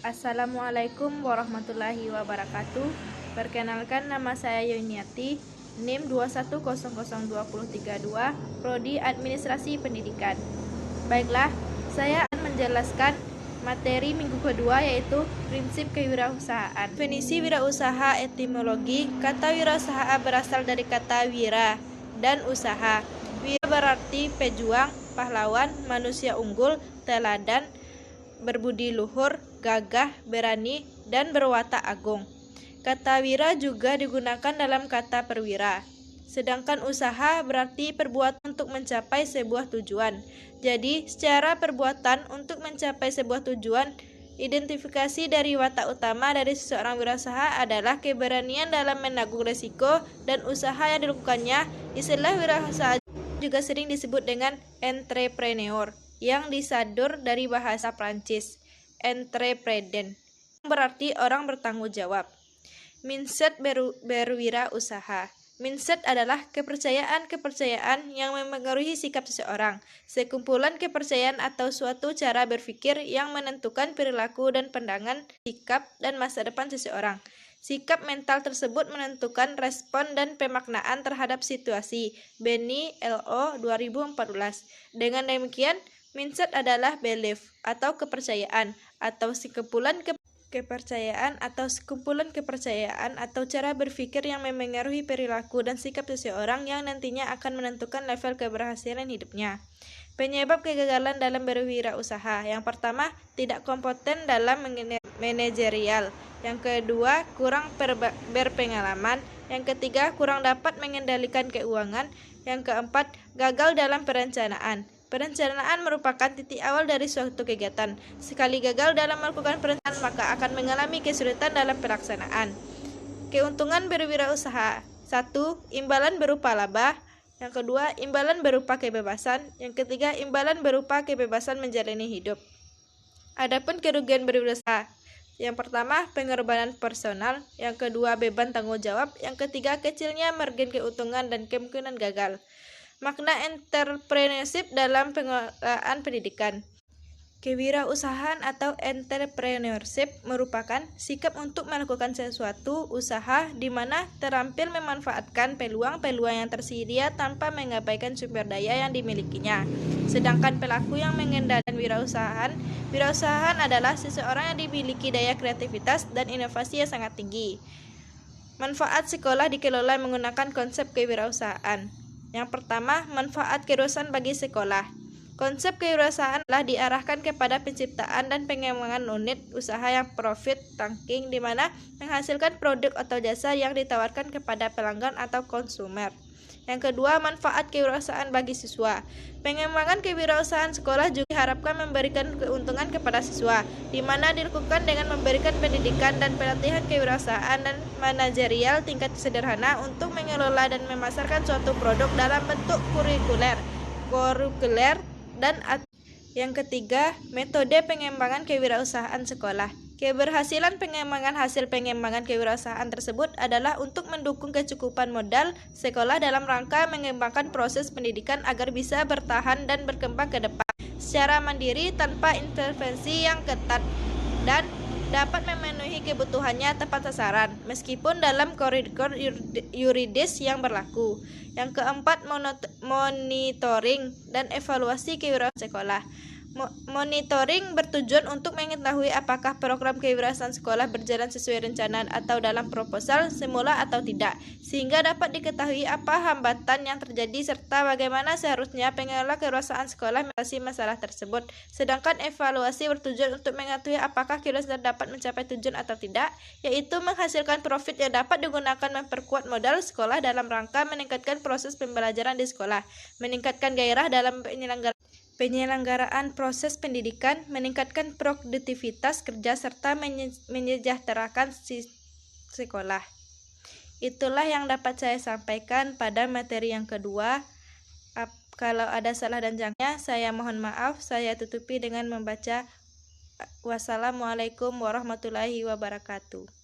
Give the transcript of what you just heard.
Assalamualaikum warahmatullahi wabarakatuh. Perkenalkan, nama saya Yuniati, NIM 2100232, Prodi Administrasi Pendidikan. Baiklah, saya akan menjelaskan materi minggu kedua, yaitu prinsip kewirausahaan. Definisi wirausaha, etimologi. Kata wirausaha berasal dari kata wira dan usaha. Wira berarti pejuang, pahlawan, manusia unggul, teladan, berbudi luhur, gagah, berani, dan berwatak agung. Kata wira juga digunakan dalam kata perwira. Sedangkan usaha berarti perbuatan untuk mencapai sebuah tujuan. Jadi, secara perbuatan untuk mencapai sebuah tujuan, identifikasi dari watak utama dari seseorang wirausaha adalah keberanian dalam menanggung resiko dan usaha yang dilakukannya. Istilah wirausaha juga sering disebut dengan entrepreneur, yang disadur dari bahasa Prancis, entreprendre, berarti orang bertanggung jawab. Mindset berwirausaha. Mindset adalah kepercayaan yang memengaruhi sikap seseorang, sekumpulan kepercayaan atau suatu cara berpikir yang menentukan perilaku dan pandangan, sikap, dan masa depan seseorang. Sikap mental tersebut menentukan respon dan pemaknaan terhadap situasi. Benny LO 2014. Dengan demikian, mindset adalah belief atau kepercayaan atau sekumpulan kepercayaan atau cara berpikir yang memengaruhi perilaku dan sikap seseorang yang nantinya akan menentukan level keberhasilan hidupnya. Penyebab kegagalan dalam berwirausaha. Yang pertama, tidak kompeten dalam manajerial. Yang kedua, kurang berpengalaman. Yang ketiga, kurang dapat mengendalikan keuangan. Yang keempat, gagal dalam perencanaan. Perencanaan merupakan titik awal dari suatu kegiatan. Sekali gagal dalam melakukan perencanaan, maka akan mengalami kesulitan dalam pelaksanaan. Keuntungan berwirausaha. 1. Imbalan berupa laba. Yang kedua, imbalan berupa kebebasan. Yang ketiga, imbalan berupa kebebasan menjalani hidup. Adapun kerugian berwirausaha. Yang pertama, pengorbanan personal. Yang kedua, beban tanggung jawab. Yang ketiga, kecilnya margin keuntungan dan kemungkinan gagal. Makna entrepreneurship dalam pengelolaan pendidikan. Kewirausahaan atau entrepreneurship merupakan sikap untuk melakukan sesuatu usaha di mana terampil memanfaatkan peluang-peluang yang tersedia tanpa mengabaikan sumber daya yang dimilikinya. Sedangkan pelaku yang mengendalikan wirausahaan adalah seseorang yang dimiliki daya kreativitas dan inovasi yang sangat tinggi. Manfaat sekolah dikelola menggunakan konsep kewirausahaan. Yang pertama, manfaat kewirausahaan bagi sekolah. Konsep kewirausahaan telah diarahkan kepada penciptaan dan pengembangan unit usaha yang profit taking, di mana menghasilkan produk atau jasa yang ditawarkan kepada pelanggan atau konsumer. Yang kedua, manfaat kewirausahaan bagi siswa. Pengembangan kewirausahaan sekolah juga diharapkan memberikan keuntungan kepada siswa, di mana dilakukan dengan memberikan pendidikan dan pelatihan kewirausahaan dan manajerial tingkat sederhana untuk mengelola dan memasarkan suatu produk dalam bentuk kurikuler dan yang ketiga, metode pengembangan kewirausahaan sekolah. Keberhasilan pengembangan hasil pengembangan kewirausahaan tersebut adalah untuk mendukung kecukupan modal sekolah dalam rangka mengembangkan proses pendidikan agar bisa bertahan dan berkembang ke depan secara mandiri tanpa intervensi yang ketat dan dapat memenuhi kebutuhannya tepat sasaran meskipun dalam koridor yuridis yang berlaku. Yang keempat, monitoring dan evaluasi kewirausahaan sekolah. Monitoring bertujuan untuk mengetahui apakah program kewirausahaan sekolah berjalan sesuai rencana atau dalam proposal semula atau tidak, sehingga dapat diketahui apa hambatan yang terjadi serta bagaimana seharusnya pengelola kewirausahaan sekolah mengatasi masalah tersebut. Sedangkan evaluasi bertujuan untuk mengetahui apakah kewirausahaan dapat mencapai tujuan atau tidak, yaitu menghasilkan profit yang dapat digunakan memperkuat modal sekolah dalam rangka meningkatkan proses pembelajaran di sekolah, meningkatkan gairah dalam penyelenggaraan proses pendidikan, meningkatkan produktivitas kerja, serta menyejahterakan sekolah. Itulah yang dapat saya sampaikan pada materi yang kedua. Kalau ada salah dan jangnya, saya mohon maaf. Saya tutupi dengan membaca wassalamualaikum warahmatullahi wabarakatuh.